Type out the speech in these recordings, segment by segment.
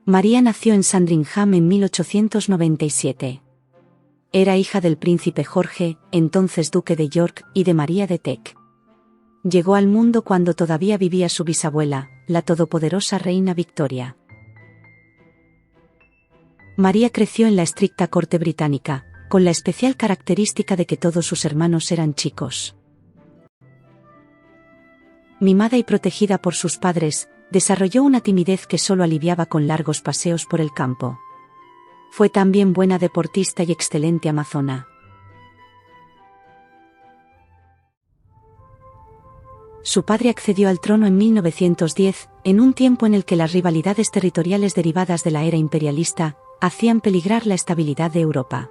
María nació en Sandringham en 1897. Era hija del príncipe Jorge, entonces duque de York, y de María de Teck. Llegó al mundo cuando todavía vivía su bisabuela, la todopoderosa reina Victoria. María creció en la estricta corte británica, con la especial característica de que todos sus hermanos eran chicos. Mimada y protegida por sus padres, desarrolló una timidez que solo aliviaba con largos paseos por el campo. Fue también buena deportista y excelente amazona. Su padre accedió al trono en 1910, en un tiempo en el que las rivalidades territoriales derivadas de la era imperialista hacían peligrar la estabilidad de Europa.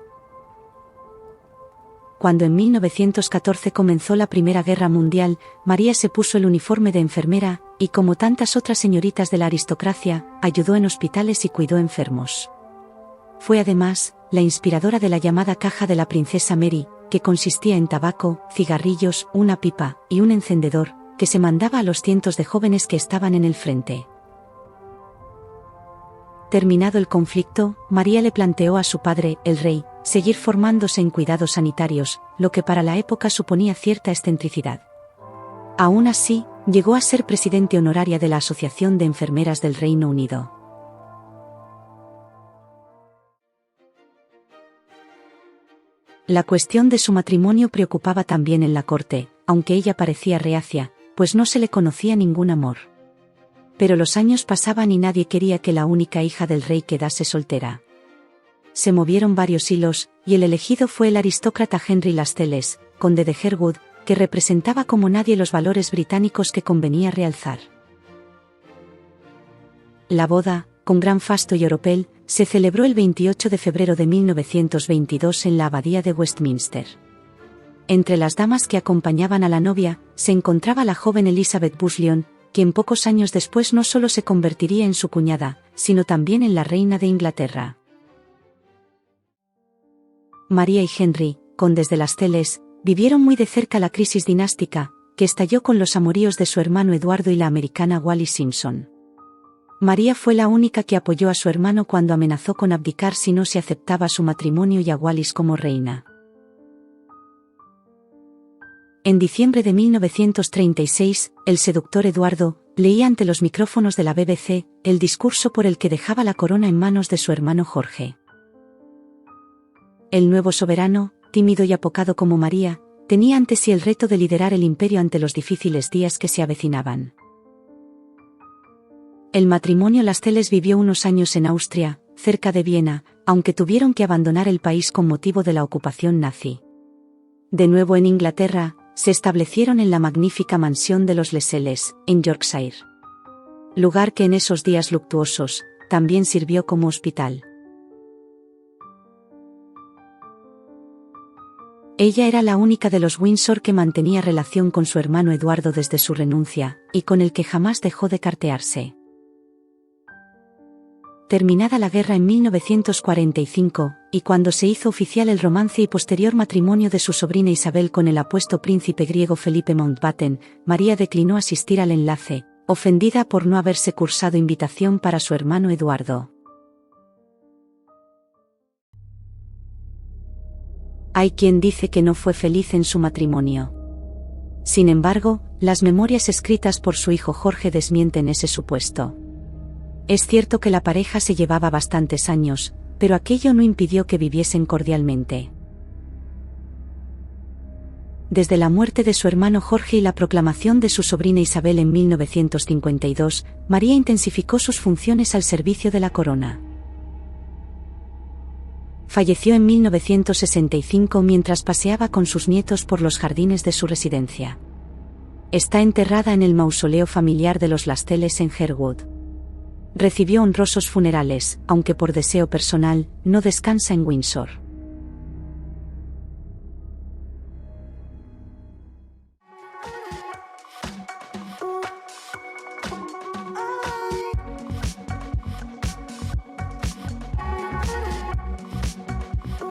Cuando en 1914 comenzó la Primera Guerra Mundial, María se puso el uniforme de enfermera, y como tantas otras señoritas de la aristocracia, ayudó en hospitales y cuidó enfermos. Fue además la inspiradora de la llamada caja de la princesa Mary, que consistía en tabaco, cigarrillos, una pipa y un encendedor, que se mandaba a los cientos de jóvenes que estaban en el frente. Terminado el conflicto, María le planteó a su padre, el rey, seguir formándose en cuidados sanitarios, lo que para la época suponía cierta excentricidad. Aún así, llegó a ser presidente honoraria de la Asociación de Enfermeras del Reino Unido. La cuestión de su matrimonio preocupaba también en la corte, aunque ella parecía reacia, pues no se le conocía ningún amor. Pero los años pasaban y nadie quería que la única hija del rey quedase soltera. Se movieron varios hilos, y el elegido fue el aristócrata Henry Lascelles, conde de Sherwood, que representaba como nadie los valores británicos que convenía realzar. La boda, con gran fasto y oropel, se celebró el 28 de febrero de 1922 en la abadía de Westminster. Entre las damas que acompañaban a la novia, se encontraba la joven Elizabeth Busleon, quien pocos años después no solo se convertiría en su cuñada, sino también en la reina de Inglaterra. María y Henry, condes de Lascelles, vivieron muy de cerca la crisis dinástica, que estalló con los amoríos de su hermano Eduardo y la americana Wallis Simpson. María fue la única que apoyó a su hermano cuando amenazó con abdicar si no se aceptaba su matrimonio y a Wallis como reina. En diciembre de 1936, el seductor Eduardo leía ante los micrófonos de la BBC el discurso por el que dejaba la corona en manos de su hermano Jorge. El nuevo soberano, tímido y apocado como María, tenía ante sí el reto de liderar el imperio ante los difíciles días que se avecinaban. El matrimonio Lascelles vivió unos años en Austria, cerca de Viena, aunque tuvieron que abandonar el país con motivo de la ocupación nazi. De nuevo en Inglaterra, se establecieron en la magnífica mansión de los Lascelles, en Yorkshire. Lugar que en esos días luctuosos, también sirvió como hospital. Ella era la única de los Windsor que mantenía relación con su hermano Eduardo desde su renuncia, y con el que jamás dejó de cartearse. Terminada la guerra en 1945, y cuando se hizo oficial el romance y posterior matrimonio de su sobrina Isabel con el apuesto príncipe griego Felipe Mountbatten, María declinó asistir al enlace, ofendida por no haberse cursado invitación para su hermano Eduardo. Hay quien dice que no fue feliz en su matrimonio. Sin embargo, las memorias escritas por su hijo Jorge desmienten ese supuesto. Es cierto que la pareja se llevaba bastantes años, pero aquello no impidió que viviesen cordialmente. Desde la muerte de su hermano Jorge y la proclamación de su sobrina Isabel en 1952, María intensificó sus funciones al servicio de la corona. Falleció en 1965 mientras paseaba con sus nietos por los jardines de su residencia. Está enterrada en el mausoleo familiar de los Lascelles en Sherwood. Recibió honrosos funerales, aunque por deseo personal, no descansa en Windsor.